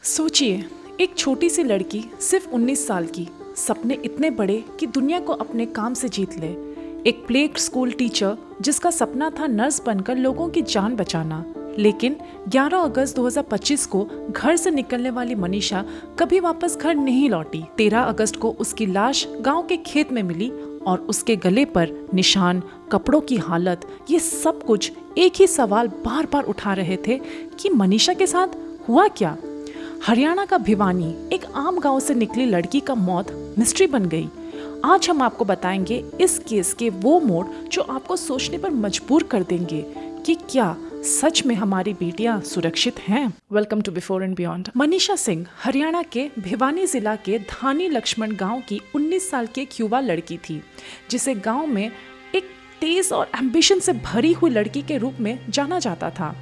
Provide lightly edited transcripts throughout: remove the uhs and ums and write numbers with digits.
सोचिए, एक छोटी सी लड़की सिर्फ 19 साल की, सपने इतने बड़े कि दुनिया को अपने काम से जीत ले। एक प्ले स्कूल टीचर जिसका सपना था नर्स बनकर लोगों की जान बचाना। लेकिन 11 अगस्त 2025 को घर से निकलने वाली मनीषा कभी वापस घर नहीं लौटी। 13 अगस्त को उसकी लाश गांव के खेत में मिली और उसके गले पर निशान, कपड़ों की हालत, ये सब कुछ एक ही सवाल बार बार उठा रहे थे कि मनीषा के साथ हुआ क्या। हरियाणा का भिवानी, एक आम गांव से निकली लड़की का मौत मिस्ट्री बन गई। आज हम आपको बताएंगे इस केस के वो मोड़ जो आपको सोचने पर मजबूर कर देंगे कि क्या सच में हमारी बेटियां सुरक्षित हैं। Welcome to before and beyond. Manisha Singh Haryana के भिवानी जिला के धानी लक्ष्मण गांव की 19 साल की एक युवा लड़की थी, जिसे गांव में एक तेज और एम्बिशन से भरी हुई लड़की के रूप में जाना जाता था।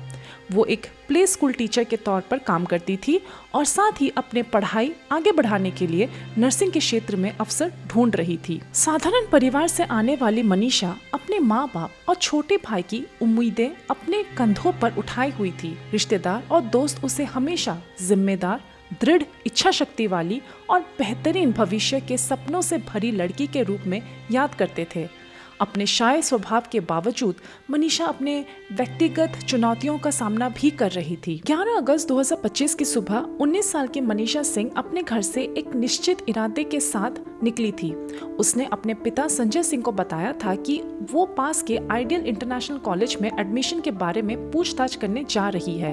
वो एक प्ले स्कूल टीचर के तौर पर काम करती थी और साथ ही अपने पढ़ाई आगे बढ़ाने के लिए नर्सिंग के क्षेत्र में अवसर ढूंढ रही थी। साधारण परिवार से आने वाली मनीषा अपने माँ बाप और छोटे भाई की उम्मीदें अपने कंधों पर उठाई हुई थी। रिश्तेदार और दोस्त उसे हमेशा जिम्मेदार, दृढ़ इच्छा शक्ति वाली और बेहतरीन भविष्य के सपनों से भरी लड़की के रूप में याद करते थे। अपने शाय स्वभाव के बावजूद मनीषा अपने व्यक्तिगत चुनौतियों का सामना भी कर रही थी। 11 अगस्त 2025 की सुबह 19 साल की मनीषा सिंह अपने घर से एक निश्चित इरादे के साथ निकली थी। उसने अपने पिता संजय सिंह को बताया था कि वो पास के आइडियल इंटरनेशनल कॉलेज में एडमिशन के बारे में पूछताछ करने जा रही है।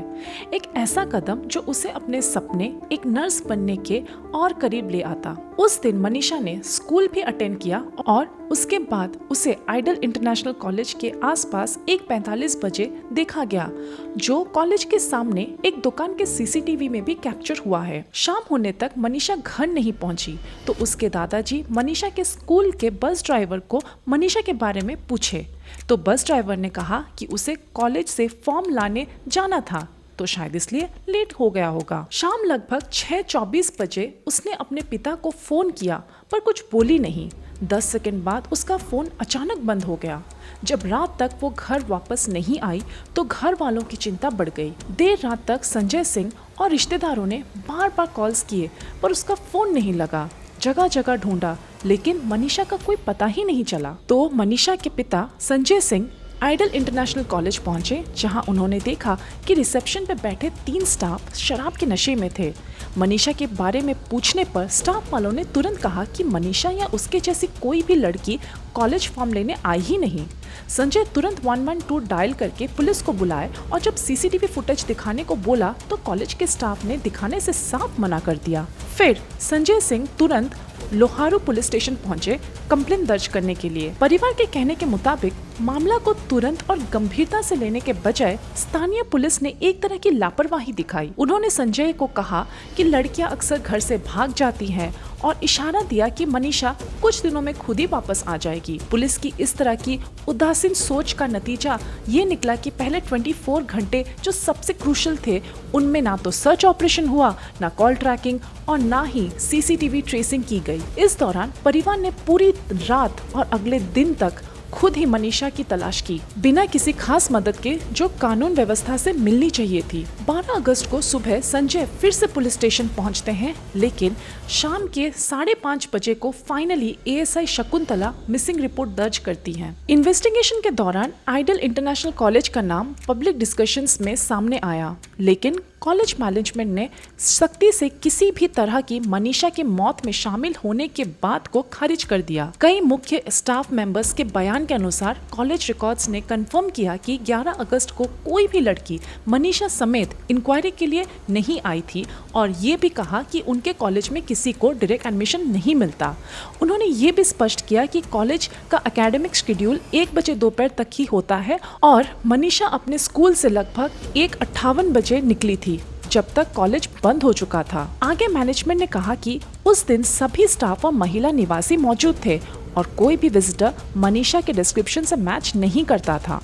एक ऐसा कदम जो उसे अपने सपने एक नर्स बनने के और करीब ले आता। उस दिन मनीषा ने स्कूल भी अटेंड किया और उसके बाद उसे आइडियल इंटरनेशनल कॉलेज के आसपास 1:45 बजे देखा गया, जो कॉलेज के सामने एक दुकान के सीसीटीवी में भी कैप्चर हुआ है। शाम होने तक मनीषा घर नहीं पहुंची तो उसके दादाजी मनीषा के स्कूल के बस ड्राइवर को मनीषा के बारे में पूछे तो बस ड्राइवर ने कहा कि उसे कॉलेज से फॉर्म लाने जाना था, तो शायद इसलिए लेट हो गया होगा। शाम लगभग 6:24 बजे उसने अपने पिता को फोन किया पर कुछ बोली नहीं। 10 सेकंड बाद उसका फोन अचानक बंद हो गया। जब रात तक वो घर वापस नहीं आई तो घर वालों की चिंता बढ़ गई। देर रात तक संजय सिंह और रिश्तेदारों ने बार बार कॉल्स किए पर उसका फोन नहीं लगा। जगह जगह ढूंढा लेकिन मनीषा का कोई पता ही नहीं चला। तो मनीषा के पिता Sanjay Singh ideal international college पहुंचे, जहां उन्होंने देखा कि रिसेप्शन पे बैठे 3 स्टाफ शराब के नशे में थे। मनीषा के बारे में पूछने पर स्टाफ वालों ने तुरंत कहा कि मनीषा या उसके जैसी कोई भी लड़की कॉलेज फॉर्म लेने आई ही नहीं। संजय तुरंत 112 डायल करके पुलिस को बुलाए और जब सीसीटीवी फुटेज दिखाने को बोला तो कॉलेज के स्टाफ ने दिखाने से साफ मना कर दिया। फिर संजय सिंह तुरंत लोहारू पुलिस स्टेशन पहुंचे कंप्लेंट दर्ज करने के लिए। परिवार के कहने के मुताबिक मामला को तुरंत और गंभीरता से लेने के बजाय स्थानीय पुलिस ने एक तरह की लापरवाही दिखाई। उन्होंने संजय को कहा कि लड़कियां अक्सर घर से भाग जाती हैं और इशारा दिया कि मनीषा कुछ दिनों में खुद ही वापस आ जाएगी। पुलिस की इस तरह की उदासीन सोच का नतीजा ये निकला कि पहले 24 घंटे जो सबसे क्रूशल थे उनमें ना तो सर्च ऑपरेशन हुआ, ना कॉल ट्रैकिंग और ना ही सीसीटीवी ट्रेसिंग की गई। इस दौरान परिवार ने पूरी रात और अगले दिन तक खुद ही मनीषा की तलाश की, बिना किसी खास मदद के जो कानून व्यवस्था से मिलनी चाहिए थी। 12 अगस्त को सुबह संजय फिर से पुलिस स्टेशन पहुंचते हैं, लेकिन शाम के 5:30 बजे को finally ASI Shakuntala missing report दर्ज करती हैं। इन्वेस्टिगेशन के दौरान आइडियल इंटरनेशनल कॉलेज का नाम पब्लिक डिस्कशंस में सामने आया, लेकिन कॉलेज मैनेजमेंट ने सख्ती से किसी भी तरह की मनीषा की मौत में शामिल होने के बात को खारिज कर दिया। कई मुख्य स्टाफ मेंबर्स के बयान के अनुसार कॉलेज रिकॉर्ड्स ने कंफर्म किया कि 11 अगस्त को कोई भी लड़की मनीषा समेत इंक्वायरी के लिए नहीं आई थी और ये भी कहा कि उनके कॉलेज में किसी को डायरेक्ट एडमिशन नहीं मिलता। उन्होंने ये भी स्पष्ट किया कि कॉलेज का एकेडमिक शेड्यूल 1 बजे दोपहर तक ही होता है और मनीषा अपने स्कूल से लगभग 1:58 बजे निकली थी, जब तक कॉलेज बंद हो चुका था। आगे मैनेजमेंट ने कहा कि उस दिन सभी स्टाफ और महिला निवासी मौजूद थे और कोई भी विजिटर मनीषा के डिस्क्रिप्शन से मैच नहीं करता था।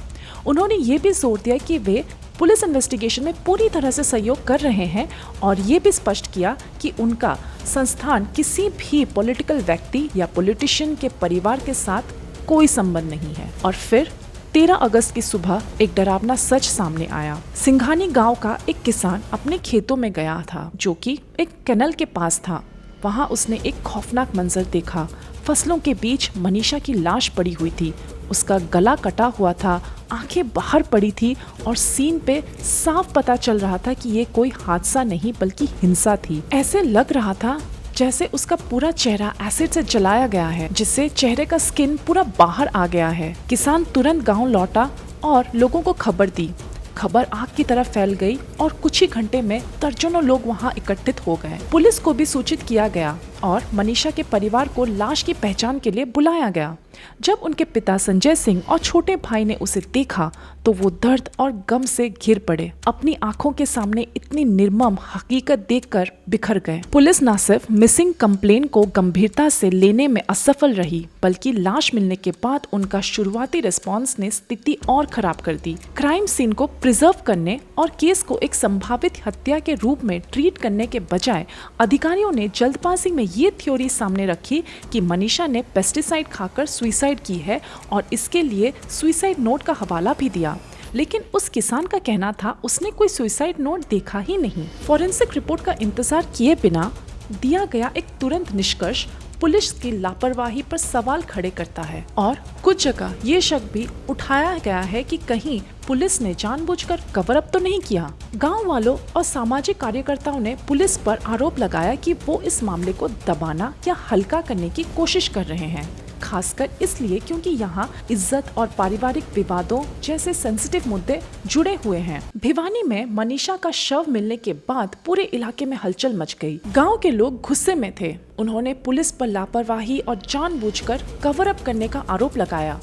उन्होंने ये भी जोर दिया कि वे पुलिस इन्वेस्टिगेशन में पूरी तरह से सहयोग कर रहे हैं और ये भी स्पष्ट किया कि उनका संस्थान किसी भी पॉलिटिकल व्यक्ति या पॉलिटिशियन के परिवार के साथ कोई संबंध नहीं है। और फिर 13 अगस्त की सुबह एक डरावना सच सामने आया। सिंघानी गांव का एक किसान अपने खेतों में गया था, जो कि एक कैनल के पास था। वहां उसने एक खौफनाक मंजर देखा। फसलों के बीच मनीषा की लाश पड़ी हुई थी। उसका गला कटा हुआ था, आंखें बाहर पड़ी थी और सीन पे साफ पता चल रहा था कि ये कोई हादसा नहीं बल्कि हिंसा थी। ऐसे लग रहा था जैसे उसका पूरा चेहरा एसिड से जलाया गया है, जिससे चेहरे का स्किन पूरा बाहर आ गया है। किसान तुरंत गांव लौटा और लोगों को खबर दी। खबर आग की तरह फैल गई और कुछ ही घंटे में दर्जनों लोग वहां इकट्ठित हो गए। पुलिस को भी सूचित किया गया और मनीषा के परिवार को लाश की पहचान के लिए बुलाया गया। जब उनके पिता संजय सिंह और छोटे भाई ने उसे देखा तो वो दर्द और गम से घिर पड़े। अपनी आंखों के सामने इतनी निर्मम हकीकत देखकर बिखर गए। पुलिस न सिर्फ मिसिंग कंप्लेन को गंभीरता से लेने में असफल रही, बल्कि लाश मिलने के बाद उनका शुरुआती रिस्पांस ने स्थिति और खराब कर दी। क्राइम सीन को प्रिजर्व करने और केस को एक संभावित हत्या के रूप में ट्रीट करने के बजाय अधिकारियों ने जल्दबाजी में ये थ्योरी सामने रखी कि मनीषा ने पेस्टिसाइड खाकर सुसाइड की है और इसके लिए सुसाइड नोट का हवाला भी दिया। लेकिन उस किसान का कहना था उसने कोई सुसाइड नोट देखा ही नहीं। फॉरेंसिक रिपोर्ट का इंतजार किए बिना दिया गया एक तुरंत निष्कर्ष पुलिस की लापरवाही पर सवाल खड़े करता है और कुछ जगह ये शक भी उठाया गया है कि कहीं पुलिस ने जानबूझकर कवर अप तो नहीं किया। गांव वालों और सामाजिक कार्यकर्ताओं ने पुलिस पर आरोप लगाया कि वो इस मामले को दबाना या हल्का करने की कोशिश कर रहे हैं, खासकर इसलिए क्योंकि यहाँ इज्जत और पारिवारिक विवादों जैसे सेंसिटिव मुद्दे जुड़े हुए हैं। भिवानी में मनीषा का शव मिलने के बाद पूरे इलाके में हलचल मच गई। गांव के लोग गुस्से में थे। उन्होंने पुलिस पर लापरवाही और जानबूझकर कवर अप करने का आरोप लगाया।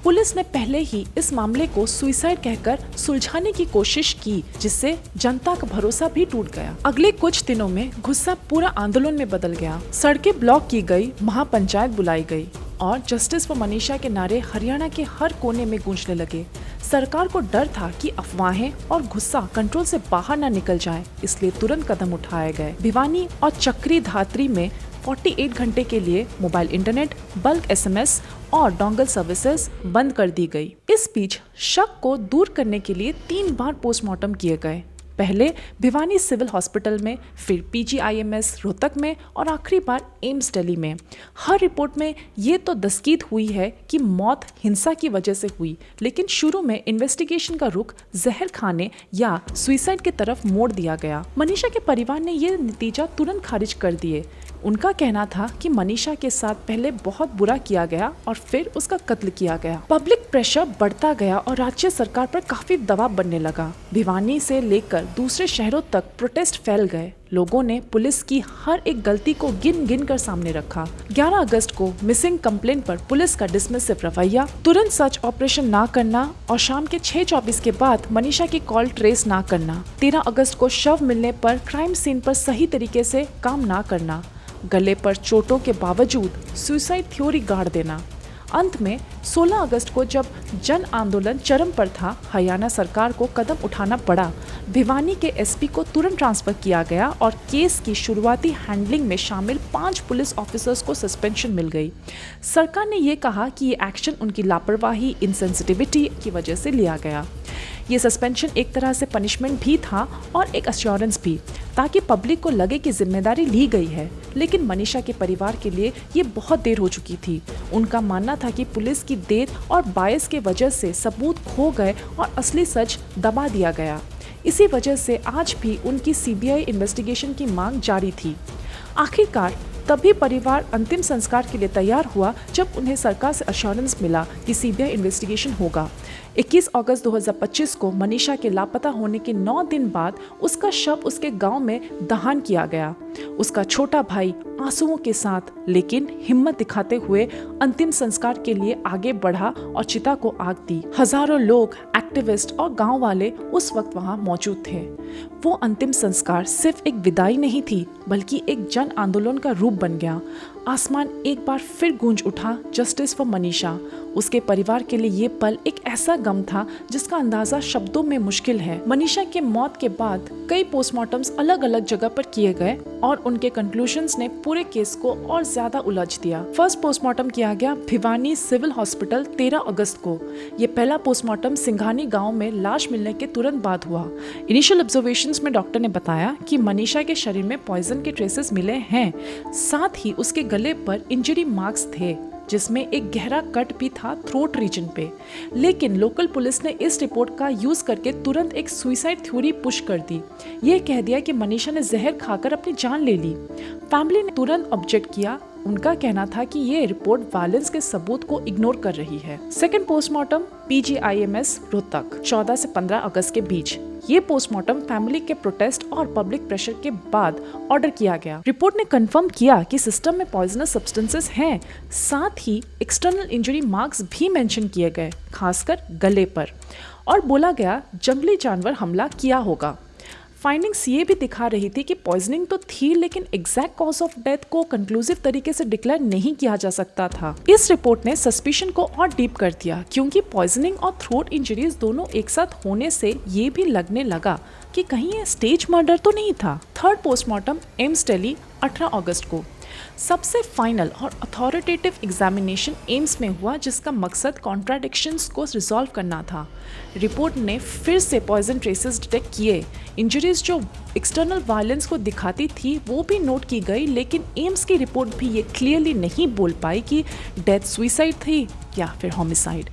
पुलिस ने पहले ही इस मामले को सुसाइड कहकर सुलझाने की कोशिश की, जिससे जनता का भरोसा भी टूट गया। अगले कुछ दिनों में गुस्सा पूरा आंदोलन में बदल गया। सड़कें ब्लॉक की गई, महापंचायत बुलाई गई और जस्टिस फॉर मनीषा के नारे हरियाणा के हर कोने में गूंजने लगे। सरकार को डर था कि अफवाहें और गुस्सा कंट्रोल से बाहर न निकल जाए, इसलिए तुरंत कदम उठाए गए। भिवानी और चक्री धात्री में 48 घंटे के लिए मोबाइल इंटरनेट, बल्क एसएमएस और डोंगल सर्विसेज बंद कर दी गई। इस बीच शक को दूर करने के लिए 3 बार पोस्टमार्टम किए गए। पहले भिवानी सिविल हॉस्पिटल में, फिर पीजीआईएमएस रोहतक में और आखिरी बार एम्स दिल्ली में। हर रिपोर्ट में ये तो दस्तकीद हुई है कि मौत हिंसा की वजह से हुई, लेकिन शुरू में इन्वेस्टिगेशन का रुख जहर खाने या सुसाइड की तरफ मोड़ दिया गया। मनीषा के परिवार ने ये नतीजा तुरंत खारिज कर दिए। उनका कहना था कि मनीषा के साथ पहले बहुत बुरा किया गया और फिर उसका कत्ल किया गया। पब्लिक प्रेशर बढ़ता गया और राज्य सरकार पर काफी दबाव बनने लगा। भिवानी से लेकर दूसरे शहरों तक प्रोटेस्ट फैल गए। लोगों ने पुलिस की हर एक गलती को गिन गिन कर सामने रखा। 11 अगस्त को मिसिंग कंप्लेंट पर पुलिस का डिसमिसिव रवैया, तुरंत सर्च ऑपरेशन ना करना और शाम के 6:24 के बाद मनीषा की कॉल ट्रेस ना करना। 13 अगस्त को शव मिलने पर क्राइम सीन पर सही तरीके से काम ना करना, गले पर चोटों के बावजूद सुसाइड थ्योरी गाड़ देना। अंत में 16 अगस्त को जब जन आंदोलन चरम पर था, हरियाणा सरकार को कदम उठाना पड़ा। भिवानी के एसपी को तुरंत ट्रांसफर किया गया और केस की शुरुआती हैंडलिंग में शामिल 5 पुलिस ऑफिसर्स को सस्पेंशन मिल गई। सरकार ने ये कहा कि ये एक्शन उनकी लापरवाही, इनसेंसिटिविटी की वजह से लिया गया। ये सस्पेंशन एक तरह से पनिशमेंट भी था और एक अश्योरेंस भी, ताकि पब्लिक को लगे कि जिम्मेदारी ली गई है। लेकिन मनीषा के परिवार के लिए ये बहुत देर हो चुकी थी। उनका मानना था कि पुलिस की देर और बायस के वजह से सबूत खो गए और असली सच दबा दिया गया। इसी वजह से आज भी उनकी सीबीआई इन्वेस्टिगेशन की मांग जारी थी। आखिरकार तभी परिवार अंतिम संस्कार के लिए तैयार हुआ जब उन्हें सरकार से अश्योरेंस मिला कि सीबीआई इन्वेस्टिगेशन होगा। 21 अगस्त 2025 को मनीषा के लापता होने के 9 दिन बाद उसका शव उसके गांव में दहन किया गया। उसका छोटा भाई आंसुओं के साथ लेकिन हिम्मत दिखाते हुए अंतिम संस्कार के लिए आगे बढ़ा और चिता को आग दी। हजारों लोग, एक्टिविस्ट और गांव वाले उस वक्त वहां मौजूद थे। वो अंतिम संस्कार सिर्फ एक विदाई नहीं थी, बल्कि एक जन आंदोलन का रूप बन गया। आसमान एक बार फिर गूंज उठा जस्टिस फॉर मनीषा। उसके परिवार के लिए ये पल एक ऐसा गम था जिसका अंदाजा शब्दों में मुश्किल है। मनीषा के मौत के बाद कई पोस्टमार्टम्स अलग अलग जगह पर किए गए और उनके कंक्लूजन्स ने पूरे केस को और ज्यादा उलझ दिया। फर्स्ट पोस्टमार्टम किया गया भिवानी सिविल हॉस्पिटल 13 अगस्त को। ये पहला पोस्टमार्टम सिंघानी गांव में लाश मिलने के तुरंत बाद हुआ। इनिशियल ऑब्जर्वेशंस में डॉक्टर ने बताया कि मनीषा के शरीर में पॉइजन के ट्रेसेस मिले हैं, साथ ही उसके गले पर इंजरी मार्क्स थे जिसमें एक गहरा कट भी था थ्रोट रीजन पे। लेकिन लोकल पुलिस ने इस रिपोर्ट का यूज करके तुरंत एक सुसाइड थ्योरी पुश कर दी। ये कह दिया कि मनीषा ने जहर खाकर अपनी जान ले ली। फैमिली ने तुरंत ऑब्जेक्ट किया। उनका कहना था कि ये रिपोर्ट वायलेंस के सबूत को इग्नोर कर रही है। सेकंड पोस्टमार्टम PGIMS रोहतक 14 से 15 अगस्त के बीच। ये पोस्टमार्टम फैमिली के प्रोटेस्ट और पब्लिक प्रेशर के बाद ऑर्डर किया गया। रिपोर्ट ने कंफर्म किया कि सिस्टम में पॉइजनस सब्सटेंसेस हैं, साथ ही एक्सटर्नल इंजरी मार्क्स भी मेंशन किए गए, खासकर गले पर, और बोला गया जंगली जानवर हमला किया होगा। फाइंडिंग्स ये भी दिखा रही थी कि पॉइजनिंग तो थी, लेकिन एग्जैक्ट कॉज ऑफ डेथ को कंक्लूसिव तरीके से डिक्लेयर नहीं किया जा सकता था। इस रिपोर्ट ने सस्पिशन को और डीप कर दिया, क्योंकि पॉइजनिंग और थ्रोट इंजरीज दोनों एक साथ होने से ये भी लगने लगा कि कहीं ये स्टेज मर्डर तो नहीं था। थर्ड पोस्टमार्टम एम्स दिल्ली 18 अगस्त को। सबसे फाइनल और अथॉरिटेटिव एग्जामिनेशन एम्स में हुआ, जिसका मकसद कॉन्ट्राडिक्शंस को रिजॉल्व करना था। रिपोर्ट ने फिर से पॉइजन ट्रेसेस डिटेक्ट किए। इंजरीज जो एक्सटर्नल वायलेंस को दिखाती थी वो भी नोट की गई, लेकिन एम्स की रिपोर्ट भी ये क्लियरली नहीं बोल पाई कि डेथ सुइसाइड थी या फिर होमिसाइड।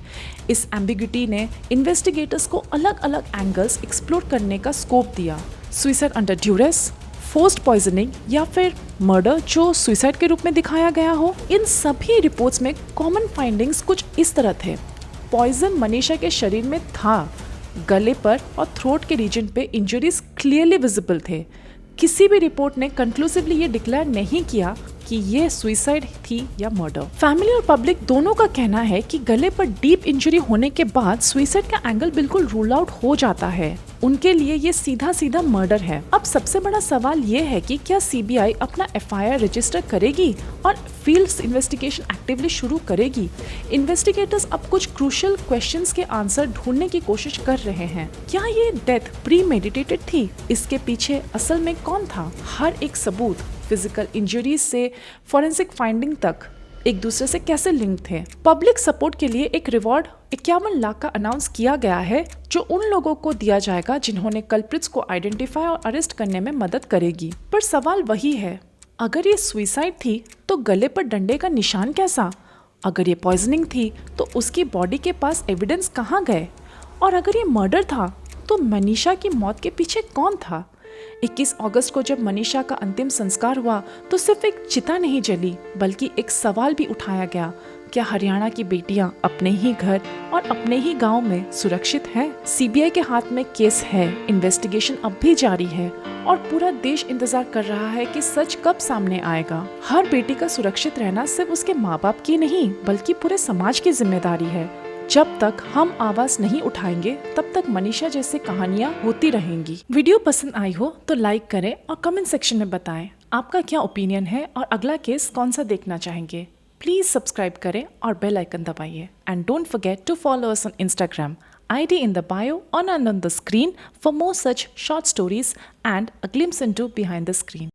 इस एम्बिग्यूटी ने इन्वेस्टिगेटर्स को अलग अलग एंगल्स एक्सप्लोर करने का स्कोप दिया। Suicide under duress, forced poisoning या फिर मर्डर जो सुइसाइड के रूप में दिखाया गया हो। इन सभी रिपोर्ट्स में कॉमन फाइंडिंग्स कुछ इस तरह थे। पॉइजन मनीषा के शरीर में था, गले पर और थ्रोट के रीजन पे इंजरीज क्लियरली विजिबल थे। किसी भी रिपोर्ट ने कंक्लूसिवली ये डिक्लेयर नहीं किया कि ये सुइसाइड थी या मर्डर। फैमिली और पब्लिक दोनों का कहना है कि गले पर डीप इंजरी होने के बाद सुइसाइड का एंगल बिल्कुल रूल आउट हो जाता है। उनके लिए ये सीधा सीधा मर्डर है। अब सबसे बड़ा सवाल ये है कि क्या CBI अपना FIR रजिस्टर करेगी और फील्ड इन्वेस्टिगेशन एक्टिवली शुरू करेगी। इन्वेस्टिगेटर्स अब कुछ क्रूशियल क्वेश्चंस के आंसर ढूंढने की कोशिश कर रहे हैं। क्या ये डेथ प्रीमेडिटेटेड थी? इसके पीछे असल में कौन था? हर एक सबूत, फिजिकल इंजरीज से फॉरेंसिक फाइंडिंग तक, एक दूसरे से कैसे लिंक थे। पब्लिक सपोर्ट के लिए एक रिवॉर्ड 51 लाख का अनाउंस किया गया है, जो उन लोगों को दिया जाएगा जिन्होंने कल्प्रिट्स को आइडेंटिफाई और अरेस्ट करने में मदद करेगी। पर सवाल वही है, अगर ये सुइसाइड थी तो गले पर डंडे का निशान कैसा? अगर ये पॉइजनिंग थी तो उसकी बॉडी के पास एविडेंस कहाँ गए? और अगर ये मर्डर था तो मनीषा की मौत के पीछे कौन था? 21 अगस्त को जब मनीषा का अंतिम संस्कार हुआ तो सिर्फ एक चिता नहीं जली, बल्कि एक सवाल भी उठाया गया, क्या हरियाणा की बेटियां अपने ही घर और अपने ही गांव में सुरक्षित हैं? CBI के हाथ में केस है, इन्वेस्टिगेशन अब भी जारी है और पूरा देश इंतजार कर रहा है कि सच कब सामने आएगा। हर बेटी का सुरक्षित रहना सिर्फ उसके माँ बाप की नहीं, बल्कि पूरे समाज की जिम्मेदारी है। जब तक हम आवाज नहीं उठाएंगे तब तक मनीषा जैसी कहानियां होती रहेंगी। वीडियो पसंद आई हो तो लाइक करें और कमेंट सेक्शन में बताएं आपका क्या ओपिनियन है और अगला केस कौन सा देखना चाहेंगे। प्लीज सब्सक्राइब करें और बेल आइकन दबाइए। And don't forget to follow us on Instagram, ID in the bio or on the screen for more such short stories and a glimpse into behind the screen.